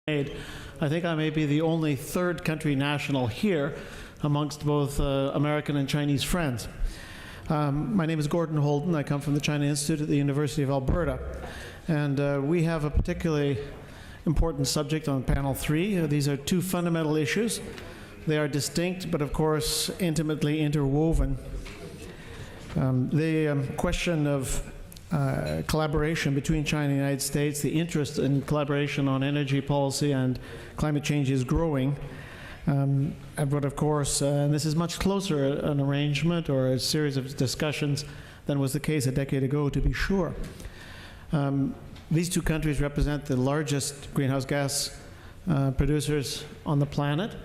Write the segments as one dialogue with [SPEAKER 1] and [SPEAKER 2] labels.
[SPEAKER 1] made. I think I may be the only third country national here amongst both American and Chinese friends. My name is Gordon Holden. I come from the China Institute at the University of Alberta. And we have a particularly important subject on panel 3. These are two fundamental issues. They are distinct, but of course intimately interwoven. The question of collaboration between China and the United States, the interest in collaboration on energy policy and climate change is growing. But of course, this is much closer an arrangement or a series of discussions than was the case a decade ago, to be sure. These two countries represent the largest greenhouse gas producers on the planet.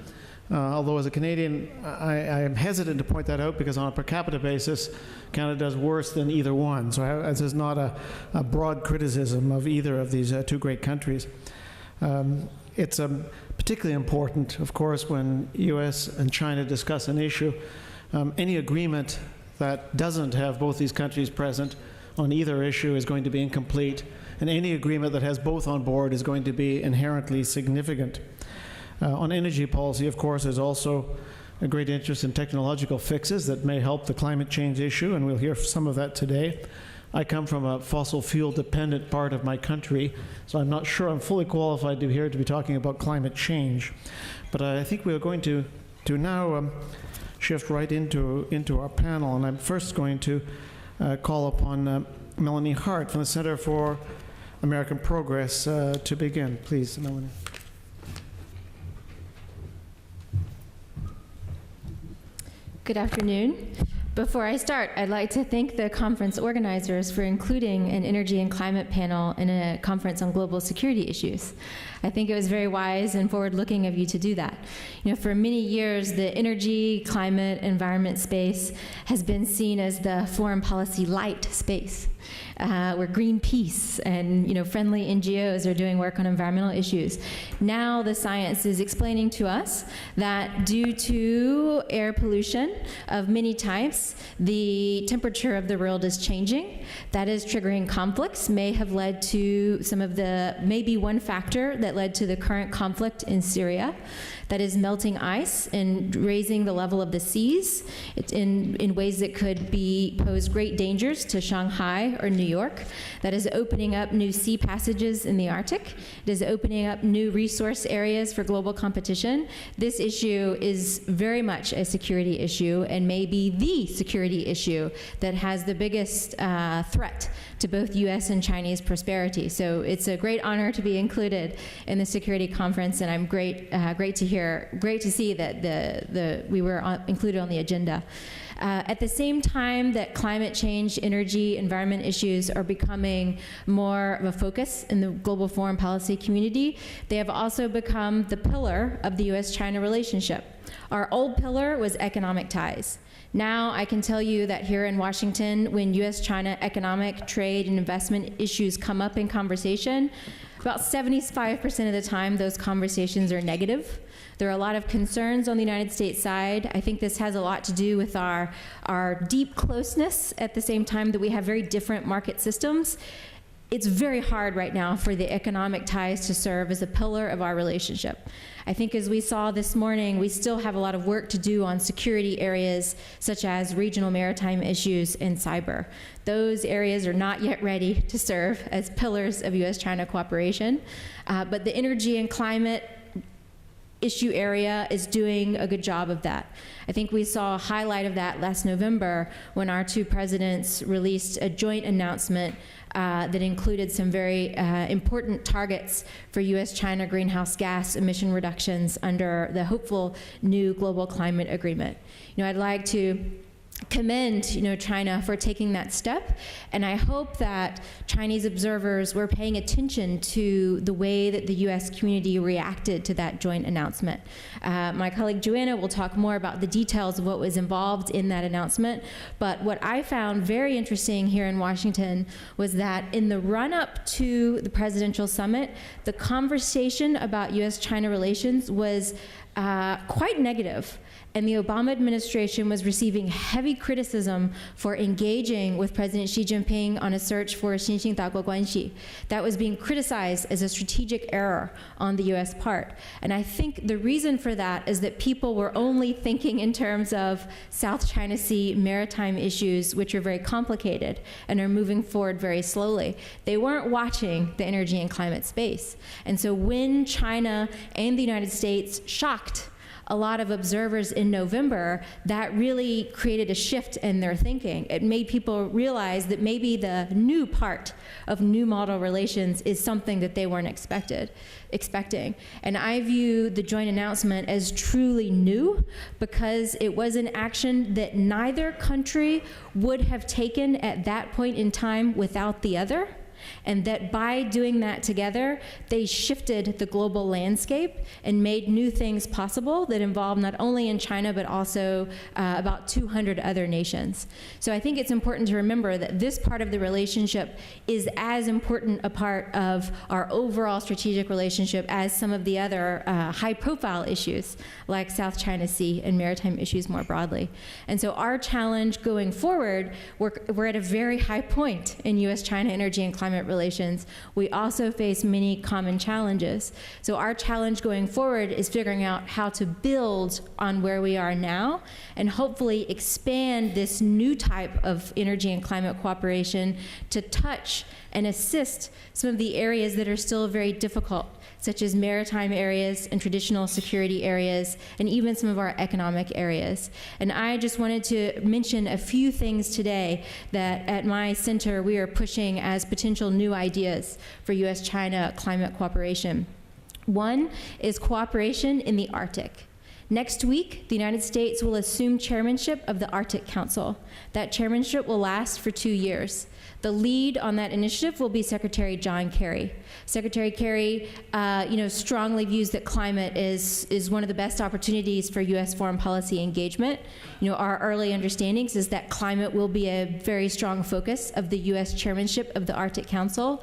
[SPEAKER 1] Although as a Canadian, I am hesitant to point that out because on a per capita basis, Canada does worse than either one. So this is not a broad criticism of either of these two great countries. It's particularly important, of course, when US and China discuss an issue. Any agreement that doesn't have both these countries present on either issue is going to be incomplete, and any agreement that has both on board is going to be inherently significant. On energy policy, of course, there's also a great interest in technological fixes that may help the climate change issue, and we'll hear some of that today. I come from a fossil fuel dependent part of my country, so I'm not sure I'm fully qualified to be talking about climate change. But I think we're going to now shift right into our panel, and I'm first going to call upon Melanie Hart from the Center for American Progress to begin. Please, Melanie.
[SPEAKER 2] Good afternoon. Before I start, I'd like to thank the conference organizers for including an energy and climate panel in a conference on global security issues. I think it was very wise and forward-looking of you to do that. You know, for many years, the energy, climate, environment space has been seen as the foreign policy light space, where Greenpeace and friendly NGOs are doing work on environmental issues. Now the science is explaining to us that due to air pollution of many types, the temperature of the world is changing. That is triggering conflicts, may have led to maybe one factor that led to the current conflict in Syria. That is melting ice and raising the level of the seas in ways that could pose great dangers to Shanghai or New York. That is opening up new sea passages in the Arctic. It is opening up new resource areas for global competition. This issue is very much a security issue and may be the security issue that has the biggest threat to both US and Chinese prosperity. So it's a great honor to be included in the security conference, and I'm great to see that we were included on the agenda. At the same time that climate change, energy, environment issues are becoming more of a focus in the global foreign policy community, they have also become the pillar of the US-China relationship. Our old pillar was economic ties. Now I can tell you that here in Washington, when US-China economic, trade, and investment issues come up in conversation, about 75% of the time those conversations are negative. There are a lot of concerns on the United States side. I think this has a lot to do with our deep closeness at the same time that we have very different market systems. It's very hard right now for the economic ties to serve as a pillar of our relationship. I think as we saw this morning, we still have a lot of work to do on security areas such as regional maritime issues and cyber. Those areas are not yet ready to serve as pillars of US-China cooperation, but the energy and climate issue area is doing a good job of that. I think we saw a highlight of that last November when our two presidents released a joint announcement that included some very important targets for US-China greenhouse gas emission reductions under the hopeful new global climate agreement. I'd like to commend China for taking that step, and I hope that Chinese observers were paying attention to the way that the US community reacted to that joint announcement. My colleague Joanna will talk more about the details of what was involved in that announcement, but what I found very interesting here in Washington was that in the run-up to the presidential summit, the conversation about US-China relations was quite negative. And the Obama administration was receiving heavy criticism for engaging with President Xi Jinping on a search for 新兴大国关系. That was being criticized as a strategic error on the US part. And I think the reason for that is that people were only thinking in terms of South China Sea maritime issues, which are very complicated and are moving forward very slowly. They weren't watching the energy and climate space. And so when China and the United States shocked a lot of observers in November, that really created a shift in their thinking. It made people realize that maybe the new part of new model relations is something that they weren't expecting. And I view the joint announcement as truly new because it was an action that neither country would have taken at that point in time without the other. And that by doing that together, they shifted the global landscape and made new things possible that involve not only in China, but also about 200 other nations. So I think it's important to remember that this part of the relationship is as important a part of our overall strategic relationship as some of the other high-profile issues, like South China Sea and maritime issues more broadly. And so our challenge going forward, we're at a very high point in US-China energy and climate relations. We also face many common challenges. So our challenge going forward is figuring out how to build on where we are now and hopefully expand this new type of energy and climate cooperation to touch and assist some of the areas that are still very difficult, such as maritime areas and traditional security areas, and even some of our economic areas. And I just wanted to mention a few things today that at my center we are pushing as potential new ideas for US-China climate cooperation. One is cooperation in the Arctic. Next week, the United States will assume chairmanship of the Arctic Council. That chairmanship will last for 2 years. The lead on that initiative will be Secretary John Kerry. Secretary Kerry, strongly views that climate is one of the best opportunities for U.S. foreign policy engagement. Our early understandings is that climate will be a very strong focus of the U.S. chairmanship of the Arctic Council.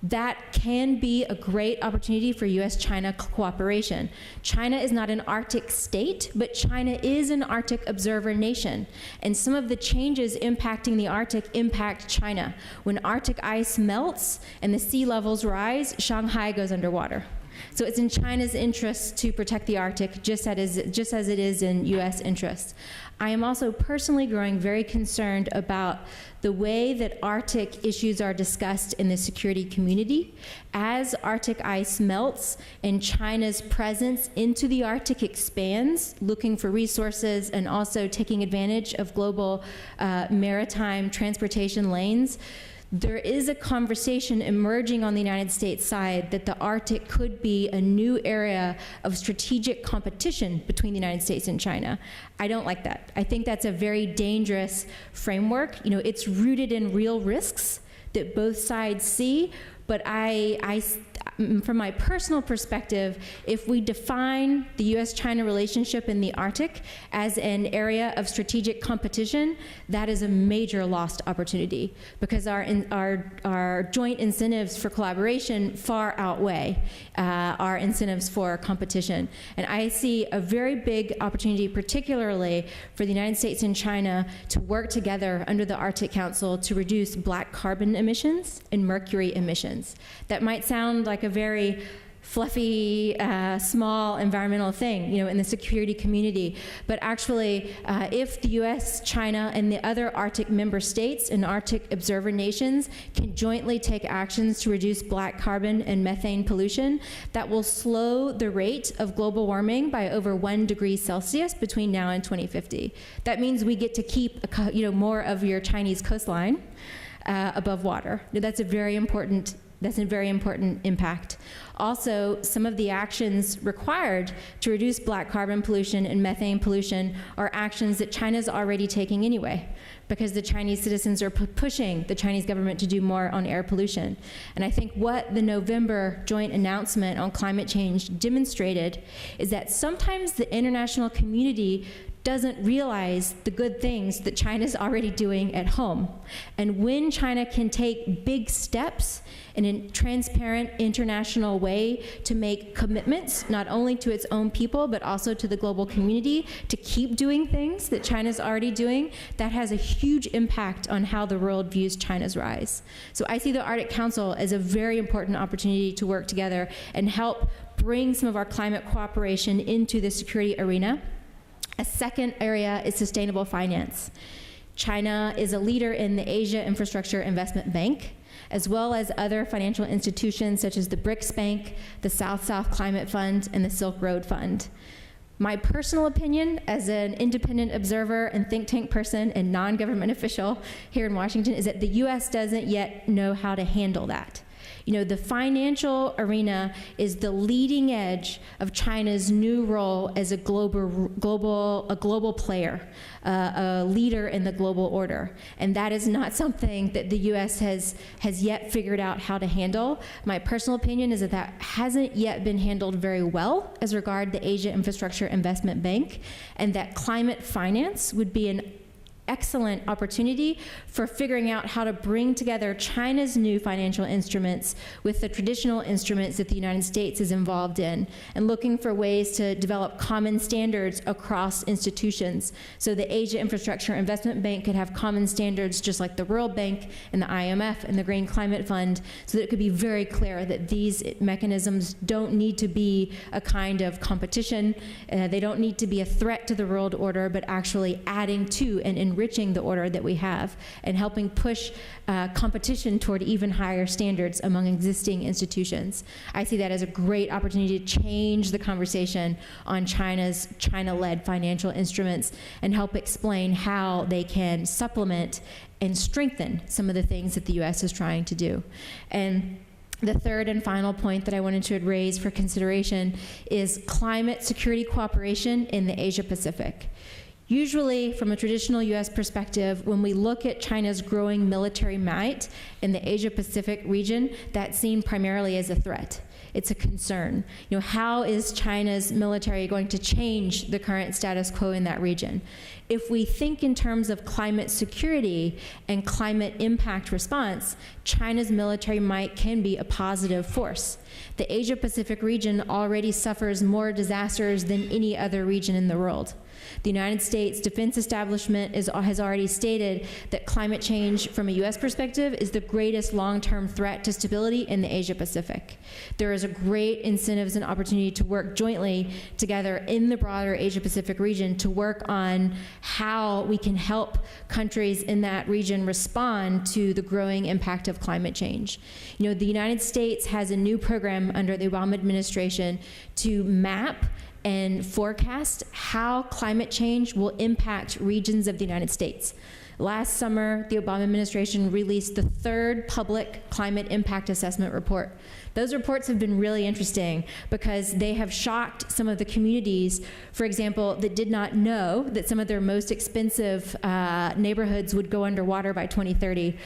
[SPEAKER 2] That can be a great opportunity for US-China cooperation. China is not an Arctic state, but China is an Arctic observer nation. And some of the changes impacting the Arctic impact China. When Arctic ice melts and the sea levels rise, Shanghai goes underwater. So it's in China's interest to protect the Arctic just as it is in US interest. I am also personally growing very concerned about the way that Arctic issues are discussed in the security community. As Arctic ice melts and China's presence into the Arctic expands, looking for resources and also taking advantage of global maritime transportation lanes, there is a conversation emerging on the United States side that the Arctic could be a new area of strategic competition between the United States and China. I don't like that. I think that's a very dangerous framework. It's rooted in real risks that both sides see, but from my personal perspective, if we define the US-China relationship in the Arctic as an area of strategic competition, that is a major lost opportunity because our joint incentives for collaboration far outweigh our incentives for competition. And I see a very big opportunity, particularly for the United States and China, to work together under the Arctic Council to reduce black carbon emissions and mercury emissions. That might sound like a very fluffy, small environmental thing, in the security community. But actually, if the US, China, and the other Arctic member states and Arctic observer nations can jointly take actions to reduce black carbon and methane pollution, that will slow the rate of global warming by over 1 degree Celsius between now and 2050. That means we get to keep, more of your Chinese coastline above water. That's a very important impact. Also, some of the actions required to reduce black carbon pollution and methane pollution are actions that China's already taking anyway, because the Chinese citizens are pushing the Chinese government to do more on air pollution. And I think what the November joint announcement on climate change demonstrated is that sometimes the international community doesn't realize the good things that China's already doing at home. And when China can take big steps in a transparent international way to make commitments, not only to its own people, but also to the global community, to keep doing things that China's already doing, that has a huge impact on how the world views China's rise. So I see the Arctic Council as a very important opportunity to work together and help bring some of our climate cooperation into the security arena. A second area is sustainable finance. China is a leader in the Asia Infrastructure Investment Bank, as well as other financial institutions such as the BRICS Bank, the South-South Climate Fund, and the Silk Road Fund. My personal opinion as an independent observer and think tank person and non-government official here in Washington is that the US doesn't yet know how to handle that. You know, the financial arena is the leading edge of China's new role as a global player, a leader in the global order. And that is not something that the US has yet figured out how to handle. My personal opinion is that that hasn't yet been handled very well as regard the Asia Infrastructure Investment Bank, and that climate finance would be an excellent opportunity for figuring out how to bring together China's new financial instruments with the traditional instruments that the United States is involved in, and looking for ways to develop common standards across institutions. So the Asia Infrastructure Investment Bank could have common standards just like the World Bank and the IMF and the Green Climate Fund, so that it could be very clear that these mechanisms don't need to be a kind of competition, they don't need to be a threat to the world order, but actually adding to and enriching the order that we have and helping push competition toward even higher standards among existing institutions. I see that as a great opportunity to change the conversation on China-led financial instruments and help explain how they can supplement and strengthen some of the things that the US is trying to do. And the third and final point that I wanted to raise for consideration is climate security cooperation in the Asia Pacific. Usually, from a traditional US perspective, when we look at China's growing military might in the Asia-Pacific region, that's seen primarily as a threat. It's a concern. You know, how is China's military going to change the current status quo in that region? If we think in terms of climate security and climate impact response, China's military might can be a positive force. The Asia-Pacific region already suffers more disasters than any other region in the world. The United States Defense Establishment has already stated that climate change, from a US perspective, is the greatest long-term threat to stability in the Asia-Pacific. There is a great incentives and opportunity to work jointly together in the broader Asia-Pacific region to work on how we can help countries in that region respond to the growing impact of climate change. You know, the United States has a new program under the Obama administration to map and forecast how climate change will impact regions of the United States. Last summer, the Obama administration released the third public climate impact assessment report. Those reports have been really interesting because they have shocked some of the communities, for example, that did not know that some of their most expensive neighborhoods would go underwater by 2030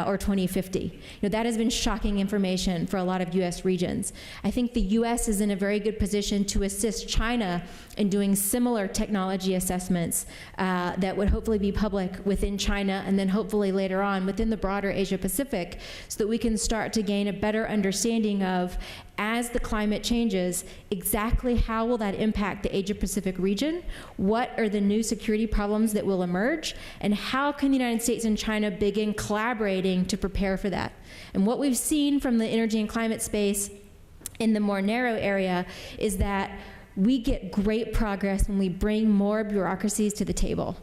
[SPEAKER 2] or 2050. You know, that has been shocking information for a lot of US regions. I think the US is in a very good position to assist China in doing similar technology assessments that would hopefully be public within China and then hopefully later on within the broader Asia Pacific, so that we can start to gain a better understanding of, as the climate changes, exactly how will that impact the Asia Pacific region, what are the new security problems that will emerge, and how can the United States and China begin collaborating to prepare for that. And what we've seen from the energy and climate space in the more narrow area is that we get great progress when we bring more bureaucracies to the table.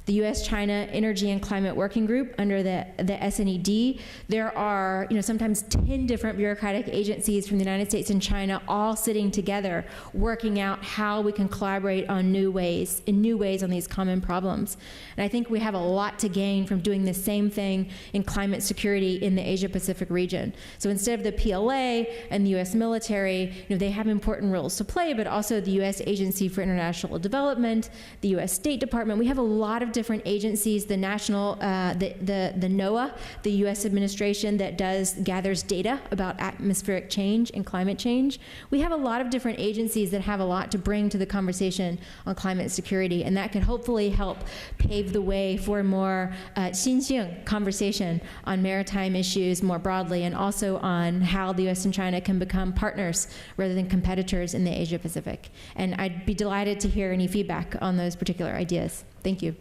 [SPEAKER 2] The US-China Energy and Climate Working Group under the SNED, there are sometimes 10 different bureaucratic agencies from the United States and China all sitting together working out how we can collaborate on new ways on these common problems. And I think we have a lot to gain from doing the same thing in climate security in the Asia-Pacific region. So instead of the PLA and the US military, they have important roles to play, but also the US Agency for International Development, the US State Department, we have a lot lot of different agencies, the national, the NOAA, the U.S. administration that gathers data about atmospheric change and climate change. We have a lot of different agencies that have a lot to bring to the conversation on climate security, and that can hopefully help pave the way for a more 新兴 conversation on maritime issues more broadly, and also on how the U.S. and China can become partners rather than competitors in the Asia Pacific. And I'd be delighted to hear any feedback on those particular ideas. Thank you.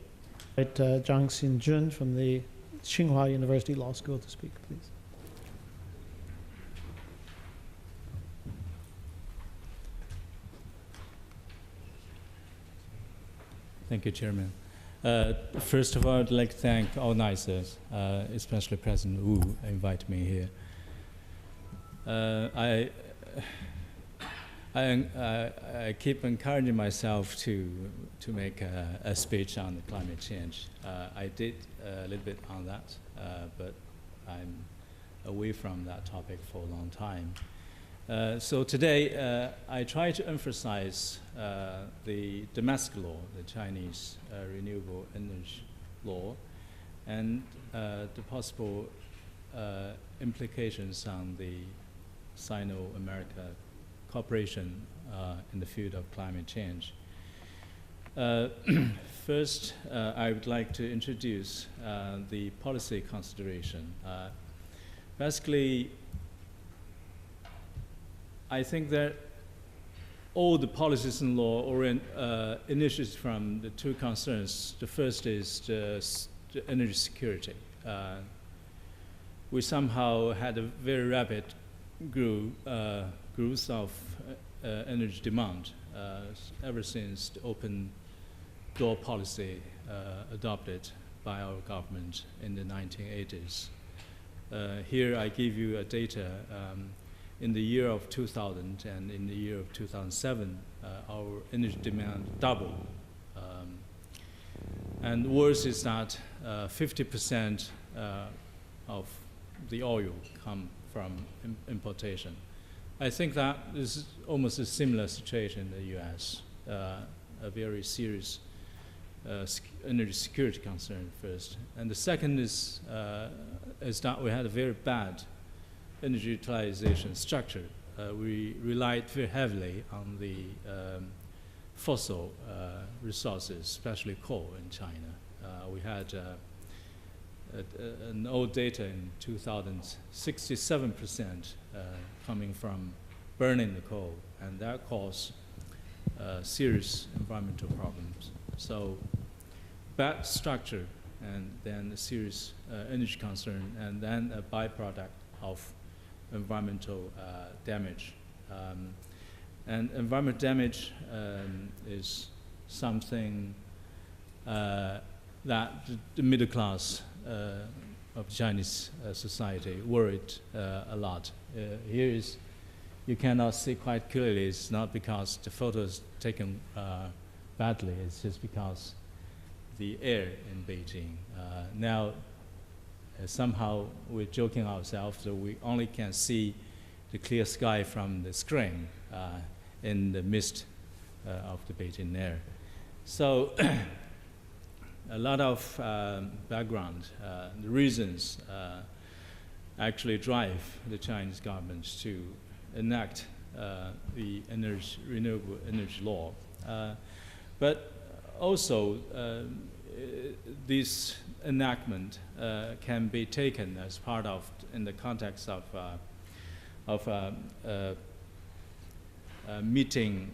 [SPEAKER 1] Right, Zhang Xinjun from the Tsinghua University Law School to speak, please.
[SPEAKER 3] Thank you, Chairman. First of all, I'd like to thank organizers, especially President Wu, invited me here. I keep encouraging myself to make a speech on the climate change. I did a little bit on that, but I'm away from that topic for a long time. So today, I try to emphasize the domestic law, the Chinese renewable energy law, and the possible implications on the Sino-America cooperation in the field of climate change. First, I would like to introduce the policy consideration. Basically, I think that all the policies in law initiates from the two concerns. The first is the energy security. We somehow had a very rapid growth of energy demand ever since the open door policy adopted by our government in the 1980s. Here I give you a data. In the year of 2000 and in the year of 2007, our energy demand doubled. And worse is that 50% of the oil come from importation. I think that is almost a similar situation in the US, a very serious energy security concern first. And the second is that we had a very bad energy utilization structure. We relied very heavily on the fossil resources, especially coal in China. We had an old data in 2000, 67% coming from burning the coal, and that caused serious environmental problems. So bad structure, and then a serious energy concern, and then a byproduct of environmental damage. And environmental damage is something that the middle class of Chinese society worried a lot. You cannot see quite clearly. It's not because the photo is taken badly, it's just because the air in Beijing. Now, somehow we're joking ourselves that we only can see the clear sky from the screen in the mist of the Beijing air. So a lot of background, the reasons actually drive the Chinese government to enact the renewable energy law. But also, this enactment can be taken as part of, in the context of meeting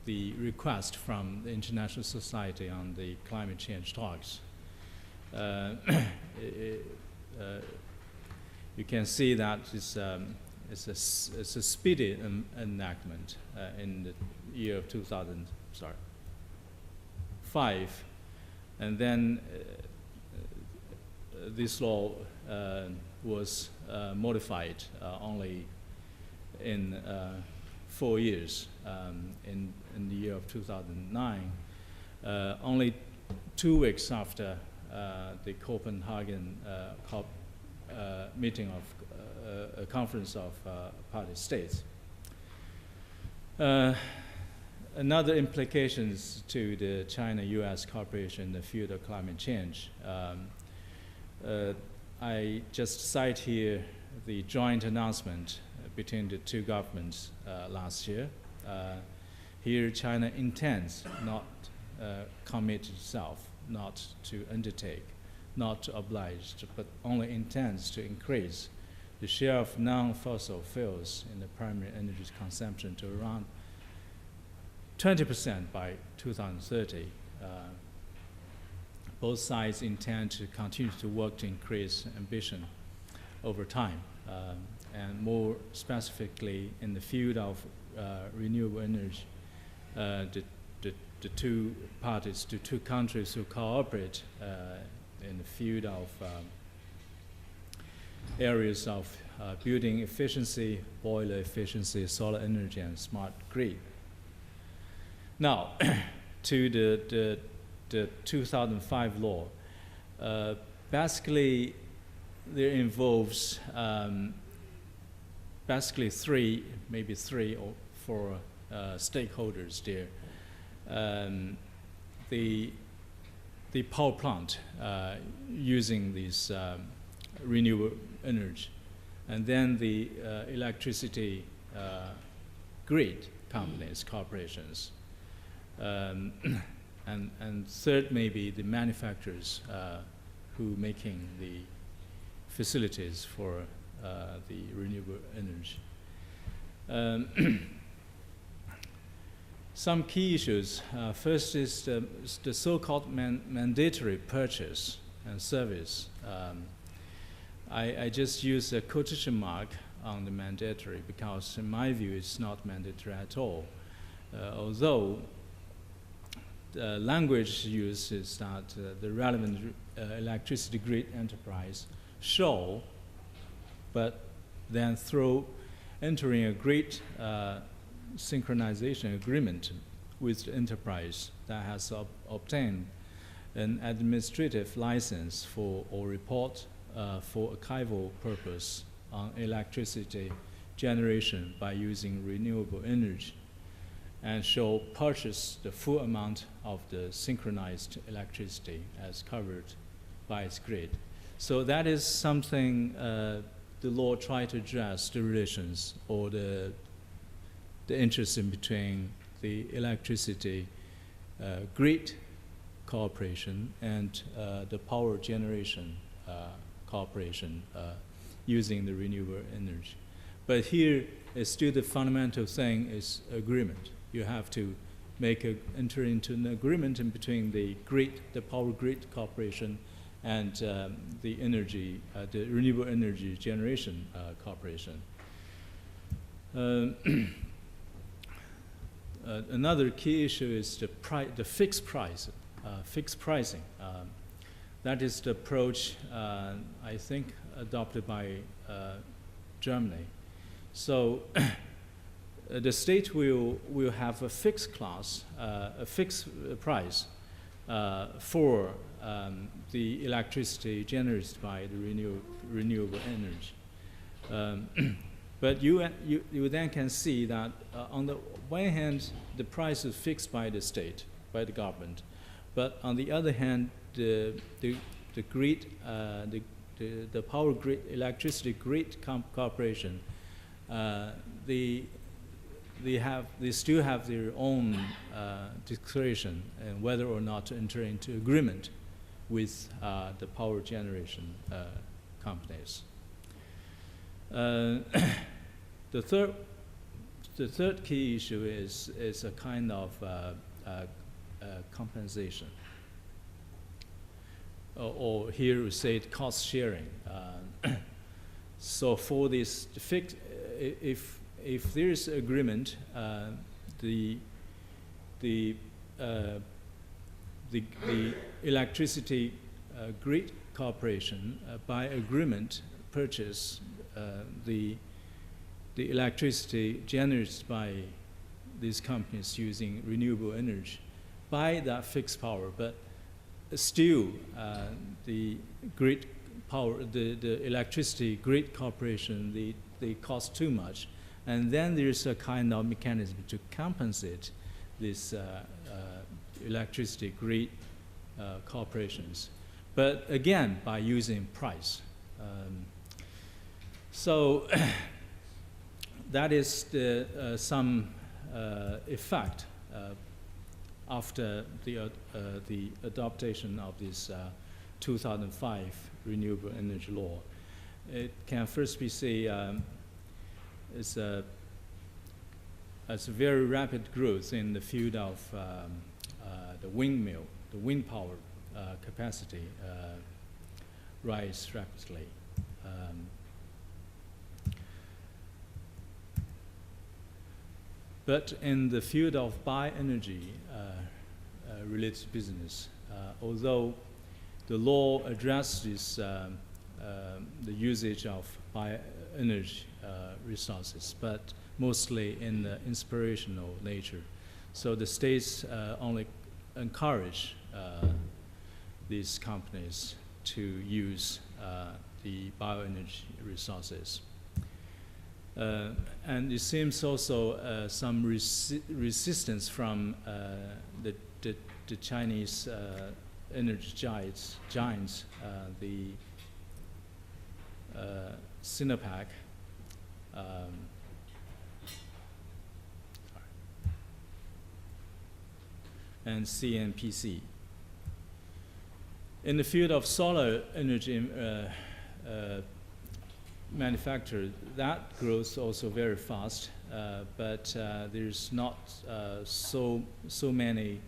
[SPEAKER 3] the request from the international society on the climate change talks. You can see that it's a speedy enactment in the year of 2005, and then this law was modified only in 4 years. In the year of 2009, only 2 weeks after the Copenhagen COP meeting of a conference of party states. another implications to the China-U.S. cooperation in the field of climate change. I just cite here the joint announcement between the two governments last year. Here, China intends not commit itself, not to undertake, not to oblige, but only intends to increase the share of non-fossil fuels in the primary energy consumption to around 20% by 2030. Both sides intend to continue to work to increase ambition over time, and more specifically in the field of renewable energy. The two parties, the two countries who cooperate in the field of areas of building efficiency, boiler efficiency, solar energy, and smart grid. Now, to the 2005 law, basically there involves basically maybe three or four stakeholders there. The power plant using this renewable energy, and then the electricity grid companies, corporations, and third maybe the manufacturers who making the facilities for the renewable energy. Some key issues. First is the so-called mandatory purchase and service. I just use a quotation mark on the mandatory because in my view it's not mandatory at all. Although the language used is that the relevant electricity grid enterprise shall, but then through entering a grid synchronization agreement with the enterprise that has obtained an administrative license for or report for archival purpose on electricity generation by using renewable energy, and shall purchase the full amount of the synchronized electricity as covered by its grid. So that is something the law tried to address the relations or the interest in between the electricity grid cooperation and the power generation cooperation using the renewable energy. But here, it's still the fundamental thing is agreement. You have to enter into an agreement in between the grid, the power grid corporation, and the energy, the renewable energy generation corporation. Another key issue is the fixed price, fixed pricing. That is the approach I think adopted by Germany. So the state will have a fixed class, a fixed price for the electricity generated by the renewable energy. But you then can see that on the one hand, the price is fixed by the state, by the government, but on the other hand, the grid, the power grid, electricity grid corporation, they still have their own discretion and whether or not to enter into agreement with the power generation companies. The third key issue is a kind of compensation, or here we say cost sharing. So for this fixed, if there is agreement, the electricity grid corporation by agreement purchase the electricity generated by these companies using renewable energy by that fixed power, but still the grid power, the electricity grid corporation, they cost too much, and then there's a kind of mechanism to compensate these electricity grid corporations, but again by using price. So that is some effect after the adoption of this 2005 renewable energy law. It can first be seen as a very rapid growth in the field of the windmill, the wind power capacity rise rapidly. But in the field of bioenergy related business, although the law addresses the usage of bioenergy resources, but mostly in the inspirational nature. So the states only encourage these companies to use the bioenergy resources. And it seems also some resistance from the Chinese energy giants, the Sinopec, and CNPC. In the field of solar energy manufacture, that grows also very fast, but there's not so many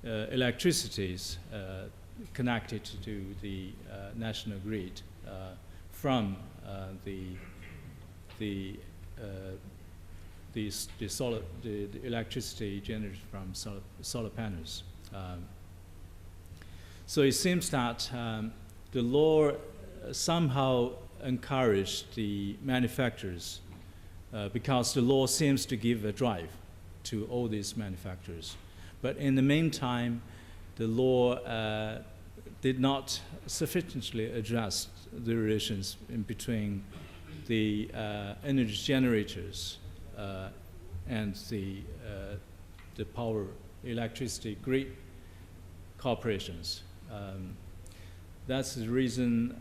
[SPEAKER 3] electricities connected to the national grid from the electricity generated from solar panels. So it seems that the law somehow encouraged the manufacturers because the law seems to give a drive to all these manufacturers. But in the meantime, the law did not sufficiently address the relations in between the energy generators and the power electricity grid corporations. That's the reason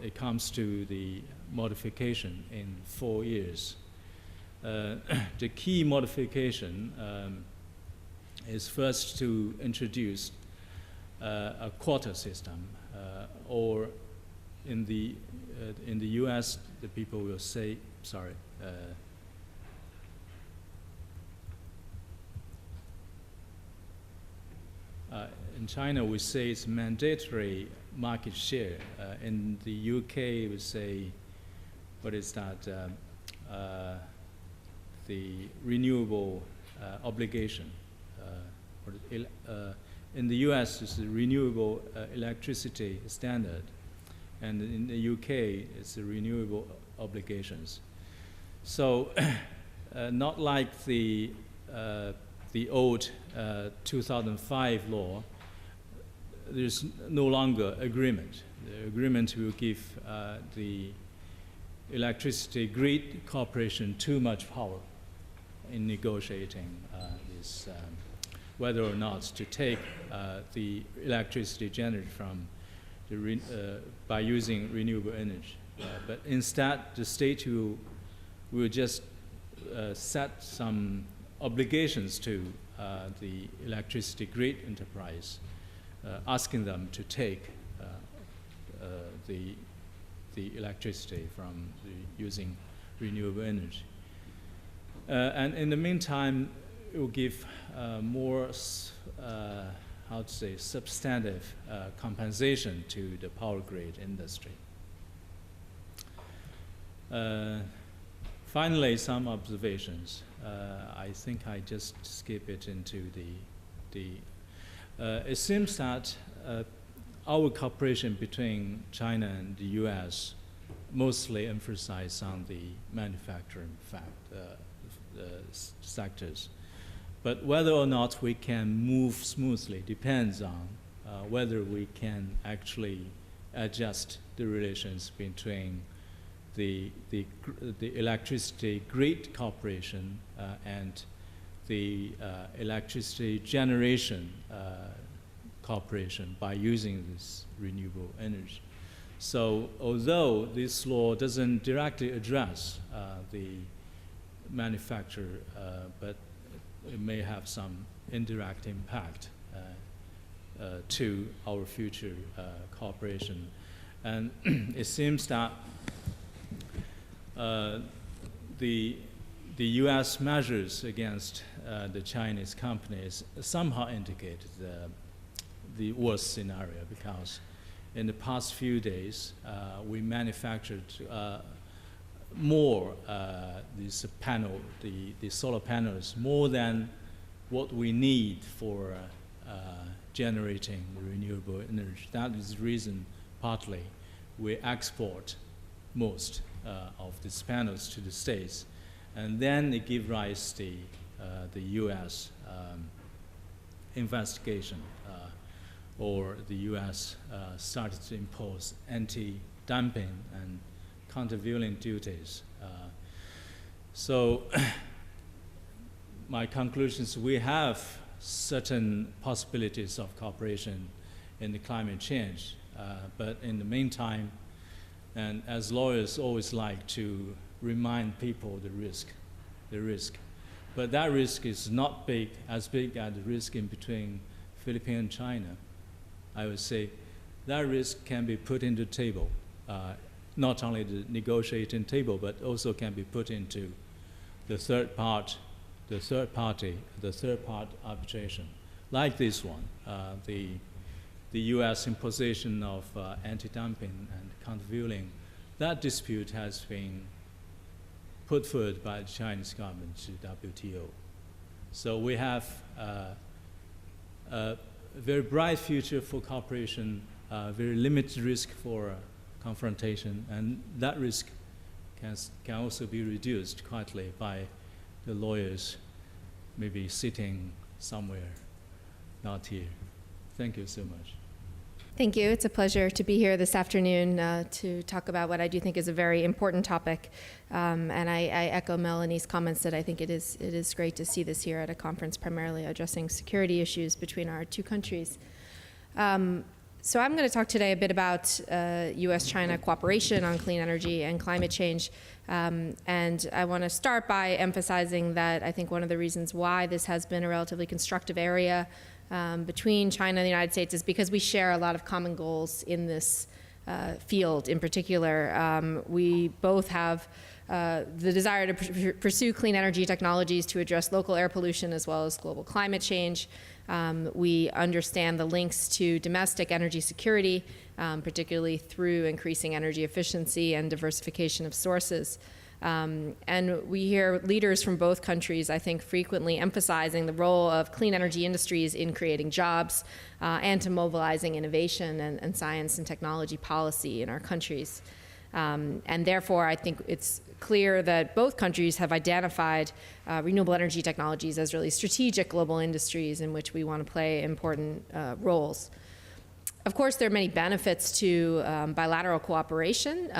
[SPEAKER 3] it comes to the modification in 4 years. The key modification is first to introduce a quota system, or in the US, the people will say, sorry. In China, we say it's mandatory market share. In the UK, we say, what is that? The renewable obligation. In the US, it's the renewable electricity standard. And in the UK, it's the renewable obligations. So, not like the old 2005 law, there's no longer agreement. The agreement will give the electricity grid corporation too much power in negotiating this, whether or not to take the electricity generated from by using renewable energy. But instead, the state will just set some obligations to the electricity grid enterprise, asking them to take the electricity from using renewable energy. And in the meantime, it will give more, how to say, substantive compensation to the power grid industry. Finally, some observations. I think I just skip it into it seems that our cooperation between China and the US mostly emphasize on the manufacturing sectors. But whether or not we can move smoothly depends on whether we can actually adjust the relations between the electricity grid corporation and the electricity generation cooperation by using this renewable energy. So although this law doesn't directly address the manufacturer, but it may have some indirect impact to our future cooperation. And it seems that the U.S. measures against the Chinese companies somehow indicate the worst scenario, because in the past few days, we manufactured more these the solar panels, more than what we need for generating renewable energy. That is the reason, partly, we export most of these panels to the States, and then it gives rise to the U.S. investigation, or the U.S. started to impose anti-dumping and countervailing duties. So my conclusion is we have certain possibilities of cooperation in the climate change, but in the meantime, and as lawyers always like to remind people the risk. But that risk is not as big as the risk in between Philippines and China. I would say that risk can be put into the table, not only the negotiating table, but also can be put into the third part arbitration, like this one, the U.S. imposition of anti-dumping and countervailing. That dispute has been put forward by the Chinese government to WTO. So we have a very bright future for cooperation, very limited risk for confrontation, and that risk can also be reduced quietly by the lawyers maybe sitting somewhere, not here. Thank you so much.
[SPEAKER 4] Thank you. It's a pleasure to be here this afternoon to talk about what I do think is a very important topic. And I echo Melanie's comments that I think it is great to see this here at a conference primarily addressing security issues between our two countries. So I'm going to talk today a bit about US-China cooperation on clean energy and climate change. And I want to start by emphasizing that I think one of the reasons why this has been a relatively constructive area between China and the United States is because we share a lot of common goals in this field in particular. We both have the desire to pursue clean energy technologies to address local air pollution as well as global climate change. We understand the links to domestic energy security, particularly through increasing energy efficiency and diversification of sources. And we hear leaders from both countries, I think, frequently emphasizing the role of clean energy industries in creating jobs and to mobilizing innovation and science and technology policy in our countries. And therefore, I think it's clear that both countries have identified renewable energy technologies as really strategic global industries in which we want to play important roles. Of course, there are many benefits to bilateral cooperation.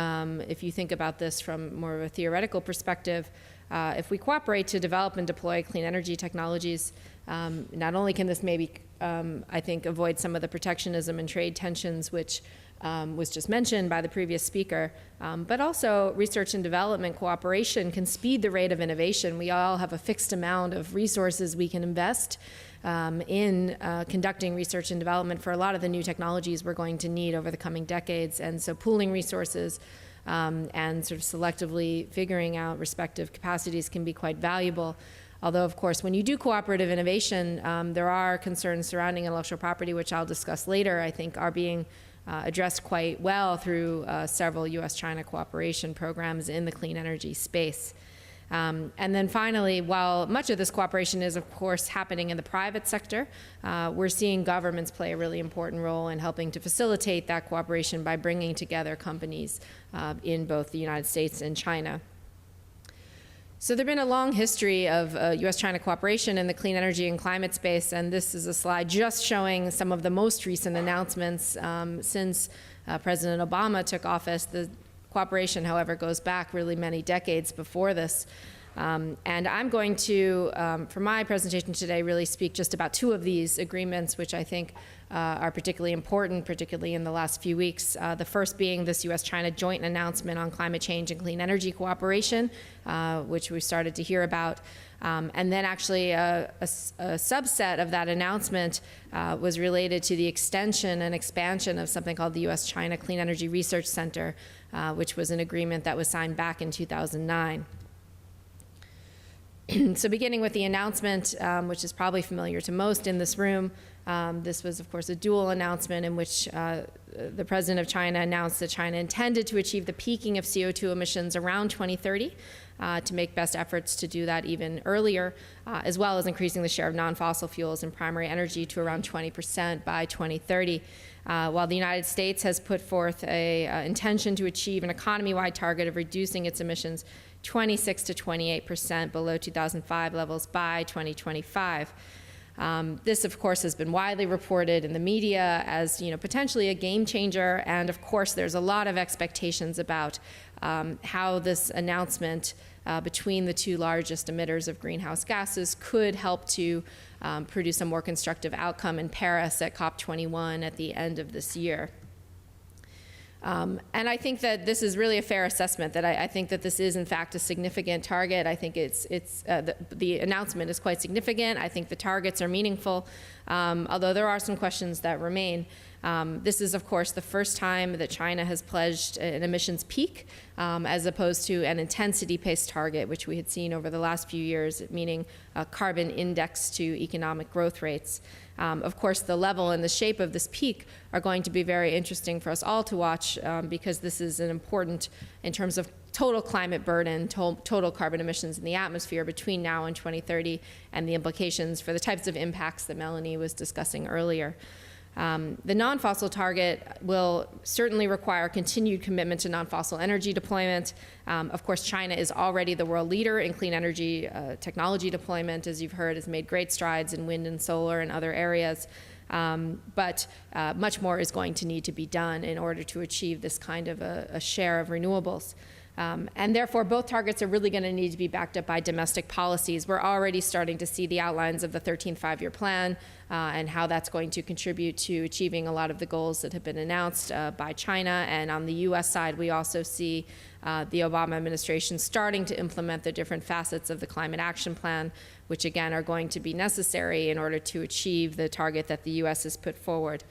[SPEAKER 4] If you think about this from more of a theoretical perspective, if we cooperate to develop and deploy clean energy technologies, not only can this maybe, I think, avoid some of the protectionism and trade tensions which was just mentioned by the previous speaker, but also research and development cooperation can speed the rate of innovation. We all have a fixed amount of resources we can invest in conducting research and development for a lot of the new technologies we're going to need over the coming decades. And so pooling resources and sort of selectively figuring out respective capacities can be quite valuable. Although, of course, when you do cooperative innovation, there are concerns surrounding intellectual property, which I'll discuss later, I think are being addressed quite well through several US-China cooperation programs in the clean energy space. And then finally, while much of this cooperation is, of course, happening in the private sector, we're seeing governments play a really important role in helping to facilitate that cooperation by bringing together companies in both the United States and China. So there's been a long history of US-China cooperation in the clean energy and climate space, and this is a slide just showing some of the most recent announcements since President Obama took office. The cooperation, however, goes back really many decades before this. And I'm going to, for my presentation today, really speak just about two of these agreements, which I think are particularly important, particularly in the last few weeks. The first being this U.S.-China joint announcement on climate change and clean energy cooperation, which we started to hear about. And then actually a subset of that announcement was related to the extension and expansion of something called the U.S.-China Clean Energy Research Center, which was an agreement that was signed back in 2009. So beginning with the announcement, which is probably familiar to most in this room, this was, of course, a dual announcement in which the president of China announced that China intended to achieve the peaking of CO2 emissions around 2030, to make best efforts to do that even earlier, as well as increasing the share of non-fossil fuels in primary energy to around 20% by 2030. While the United States has put forth an intention to achieve an economy-wide target of reducing its emissions 26 to 28% below 2005 levels by 2025. This, of course, has been widely reported in the media as, potentially a game changer. And of course, there's a lot of expectations about how this announcement between the two largest emitters of greenhouse gases could help to produce a more constructive outcome in Paris at COP21 at the end of this year. And I think that this is really a fair assessment, that I think that this is, in fact, a significant target. I think the announcement is quite significant. I think the targets are meaningful, although there are some questions that remain. This is, of course, the first time that China has pledged an emissions peak, as opposed to an intensity-based target, which we had seen over the last few years, meaning a carbon index to economic growth rates. Of course, the level and the shape of this peak are going to be very interesting for us all to watch, because this is an important, in terms of total climate burden, total carbon emissions in the atmosphere between now and 2030, and the implications for the types of impacts that Melanie was discussing earlier. The non-fossil target will certainly require continued commitment to non-fossil energy deployment. Of course, China is already the world leader in clean energy technology deployment. As you've heard, has made great strides in wind and solar and other areas. But much more is going to need to be done in order to achieve this kind of a share of renewables. And therefore, both targets are really going to need to be backed up by domestic policies. We're already starting to see the outlines of the 13th five-year plan and how that's going to contribute to achieving a lot of the goals that have been announced by China. And on the U.S. side, we also see the Obama administration starting to implement the different facets of the Climate Action Plan, which again are going to be necessary in order to achieve the target that the U.S. has put forward.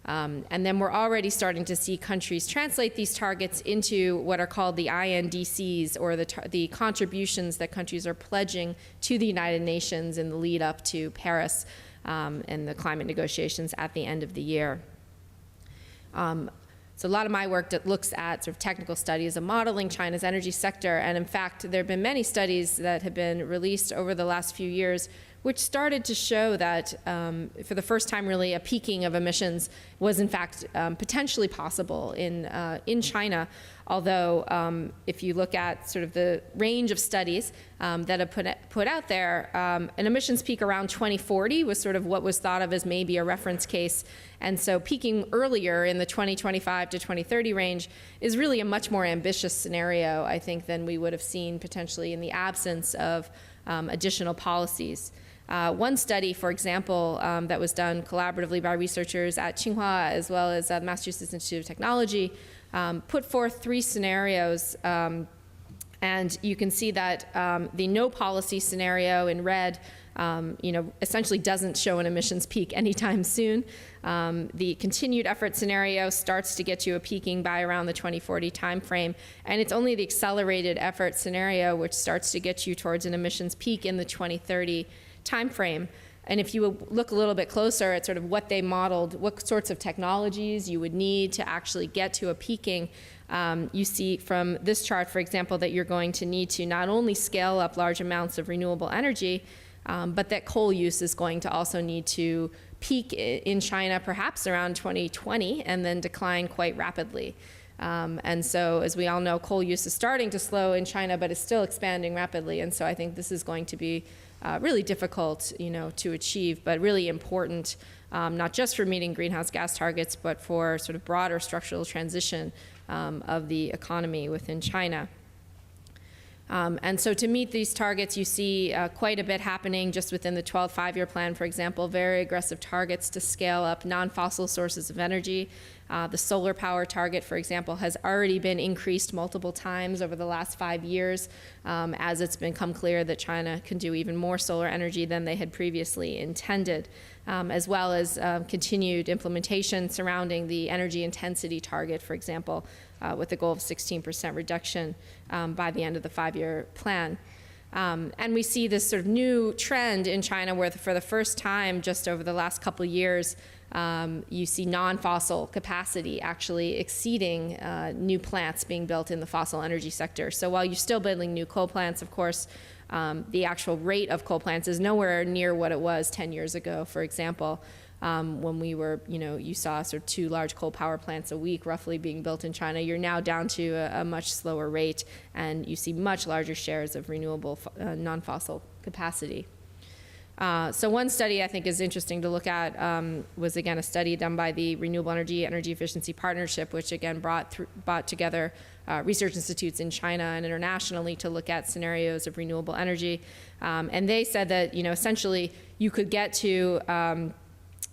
[SPEAKER 4] And then we're already starting to see countries translate these targets into what are called the INDCs, or the contributions that countries are pledging to the United Nations in the lead up to Paris and the climate negotiations at the end of the year. So a lot of my work that looks at sort of technical studies of modeling China's energy sector, and in fact, there have been many studies that have been released over the last few years which started to show that for the first time, really, a peaking of emissions was in fact potentially possible in China. Although if you look at sort of the range of studies that have put out there, an emissions peak around 2040 was sort of what was thought of as maybe a reference case. And so peaking earlier in the 2025 to 2030 range is really a much more ambitious scenario, I think, than we would have seen potentially in the absence of additional policies. One study, for example, that was done collaboratively by researchers at Tsinghua as well as Massachusetts Institute of Technology, put forth three scenarios. And you can see that the no policy scenario in red essentially doesn't show an emissions peak anytime soon. The continued effort scenario starts to get you a peaking by around the 2040 timeframe, and it's only the accelerated effort scenario which starts to get you towards an emissions peak in the 2030 timeframe. And if you look a little bit closer at sort of what they modeled, what sorts of technologies you would need to actually get to a peaking, you see from this chart, for example, that you're going to need to not only scale up large amounts of renewable energy, but that coal use is going to also need to peak in China perhaps around 2020 and then decline quite rapidly. And so, as we all know, coal use is starting to slow in China, but it's still expanding rapidly. And so I think this is going to be really difficult, to achieve, but really important, not just for meeting greenhouse gas targets, but for sort of broader structural transition of the economy within China. And so to meet these targets, you see quite a bit happening just within the 12th five-year plan, for example, very aggressive targets to scale up non-fossil sources of energy. The solar power target, for example, has already been increased multiple times over the last 5 years as it's become clear that China can do even more solar energy than they had previously intended, as well as continued implementation surrounding the energy intensity target, for example, with the goal of 16% reduction by the end of the 5-year plan. And we see this sort of new trend in China where for the first time just over the last couple of years, you see non-fossil capacity actually exceeding new plants being built in the fossil energy sector. So while you're still building new coal plants, of course, the actual rate of coal plants is nowhere near what it was 10 years ago, for example. When we were, you saw sort of 2 large coal power plants a week roughly being built in China. You're now down to a much slower rate, and you see much larger shares of renewable non-fossil capacity. So one study I think is interesting to look at was, again, a study done by the Renewable Energy Efficiency Partnership, which, again, brought together research institutes in China and internationally to look at scenarios of renewable energy. And they said that, essentially you could get to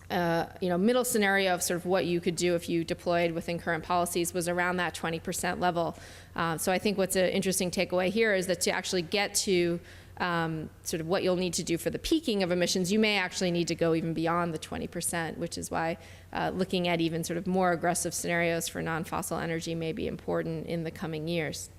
[SPEAKER 4] middle scenario of sort of what you could do if you deployed within current policies was around that 20% level. So I think what's an interesting takeaway here is that to actually get to sort of what you'll need to do for the peaking of emissions, you may actually need to go even beyond the 20%, which is why looking at even sort of more aggressive scenarios for non-fossil energy may be important in the coming years.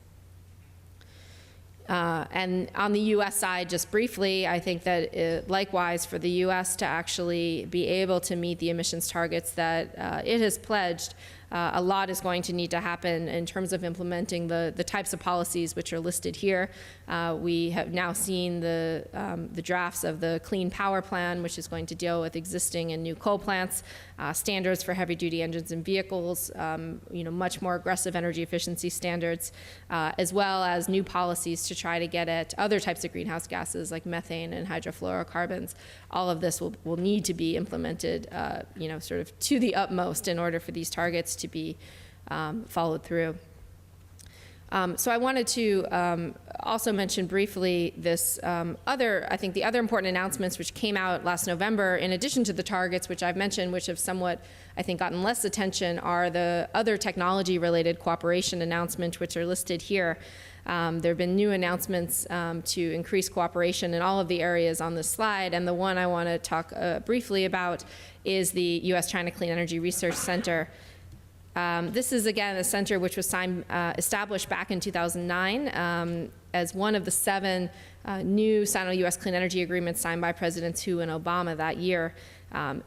[SPEAKER 4] And on the U.S. side, just briefly, I think that likewise for the U.S. to actually be able to meet the emissions targets that it has pledged, a lot is going to need to happen in terms of implementing the types of policies which are listed here. We have now seen the drafts of the Clean Power Plan, which is going to deal with existing and new coal plants, standards for heavy-duty engines and vehicles, much more aggressive energy efficiency standards, as well as new policies to try to get at other types of greenhouse gases like methane and hydrofluorocarbons. All of this will need to be implemented, sort of to the utmost in order for these targets to be followed through. So I wanted to also mention briefly this I think the other important announcements which came out last November, in addition to the targets which I've mentioned, which have somewhat, I think, gotten less attention, are the other technology-related cooperation announcements which are listed here. There have been new announcements to increase cooperation in all of the areas on this slide, and the one I want to talk briefly about is the U.S.-China Clean Energy Research Center. This is, again, a center which was established back in 2009 as one of the 7 new Sino-U.S. clean energy agreements signed by Presidents Hu and Obama that year.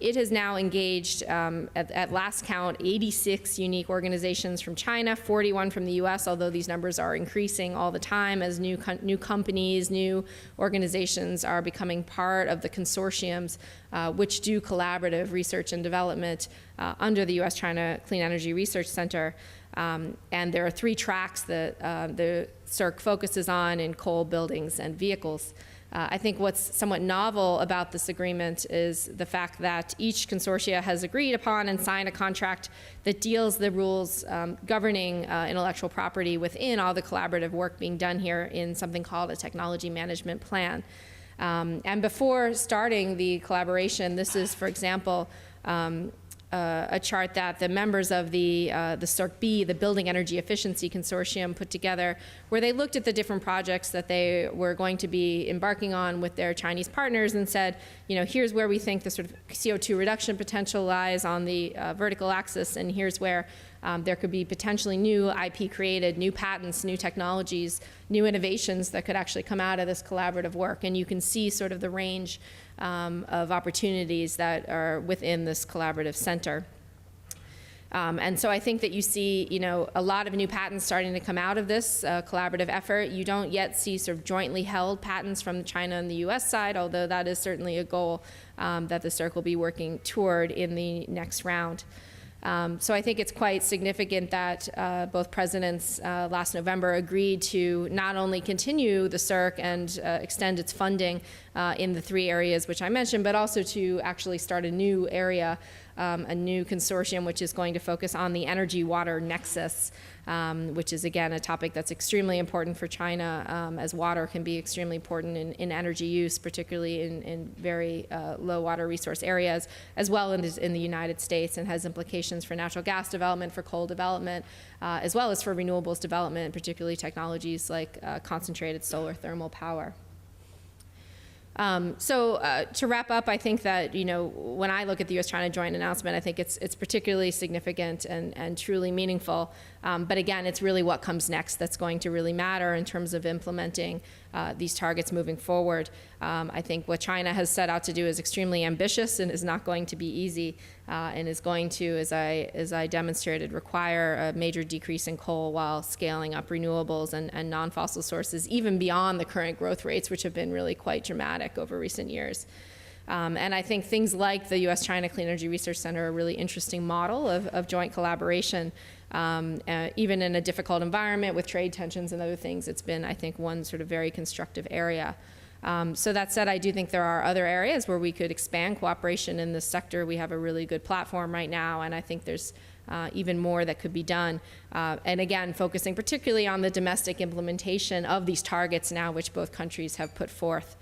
[SPEAKER 4] It has now engaged, at last count, 86 unique organizations from China, 41 from the U.S., although these numbers are increasing all the time as new companies, new organizations are becoming part of the consortiums which do collaborative research and development under the U.S.-China Clean Energy Research Center. And there are 3 tracks that the CERC focuses on in coal, buildings, and vehicles. I think what's somewhat novel about this agreement is the fact that each consortia has agreed upon and signed a contract that deals the rules governing intellectual property within all the collaborative work being done here in something called a technology management plan. And before starting the collaboration, this is, for example, a chart that the members of the CERC-B, the Building Energy Efficiency Consortium, put together, where they looked at the different projects that they were going to be embarking on with their Chinese partners and said, here's where we think the sort of CO2 reduction potential lies on the vertical axis, and here's where there could be potentially new IP created, new patents, new technologies, new innovations that could actually come out of this collaborative work. And you can see sort of the range of opportunities that are within this collaborative center. And so I think that you see, a lot of new patents starting to come out of this collaborative effort. You don't yet see sort of jointly held patents from China and the U.S. side, although that is certainly a goal that the CERC will be working toward in the next round. So I think it's quite significant that both presidents last November agreed to not only continue the CERC and extend its funding in the 3 areas which I mentioned, but also to actually start a new area a new consortium which is going to focus on the energy-water nexus, which is, again, a topic that's extremely important for China, as water can be extremely important in energy use, particularly in very low water resource areas, as well as in the United States, and has implications for natural gas development, for coal development, as well as for renewables development, particularly technologies like concentrated solar thermal power. To wrap up, I think that, when I look at the U.S.-China joint announcement, I think it's particularly significant and truly meaningful. But again, it's really what comes next that's going to really matter in terms of implementing these targets moving forward. I think what China has set out to do is extremely ambitious and is not going to be easy, and is going to, as I demonstrated, require a major decrease in coal while scaling up renewables and non-fossil sources, even beyond the current growth rates, which have been really quite dramatic over recent years. And I think things like the U.S.-China Clean Energy Research Center are a really interesting model of joint collaboration. Even in a difficult environment with trade tensions and other things, it's been, I think, one sort of very constructive area. So that said, I do think there are other areas where we could expand cooperation in this sector. We have a really good platform right now, and I think there's even more that could be done. And again, focusing particularly on the domestic implementation of these targets now, which both countries have put forth.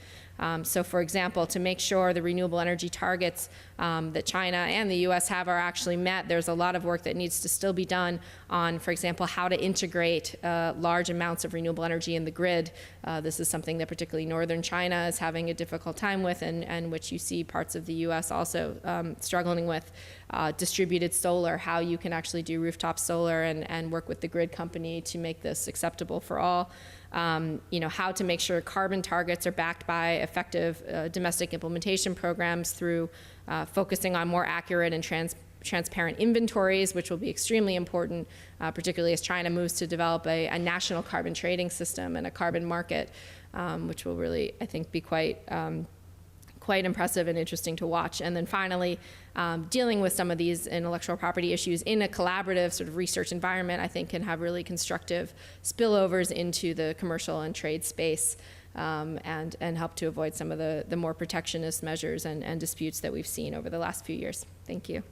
[SPEAKER 4] So for example, to make sure the renewable energy targets that China and the US have are actually met, there's a lot of work that needs to still be done on, for example, how to integrate large amounts of renewable energy in the grid. This is something that particularly northern China is having a difficult time with, and which you see parts of the US also struggling with. Distributed solar, how you can actually do rooftop solar and work with the grid company to make this acceptable for all. How to make sure carbon targets are backed by effective domestic implementation programs through focusing on more accurate and transparent inventories, which will be extremely important, particularly as China moves to develop a national carbon trading system and a carbon market, which will really, I think, be quite impressive and interesting to watch. And then finally, dealing with some of these intellectual property issues in a collaborative sort of research environment, I think can have really constructive spillovers into the commercial and trade space, and help to avoid some of the more protectionist measures and disputes that we've seen over the last few years. Thank you.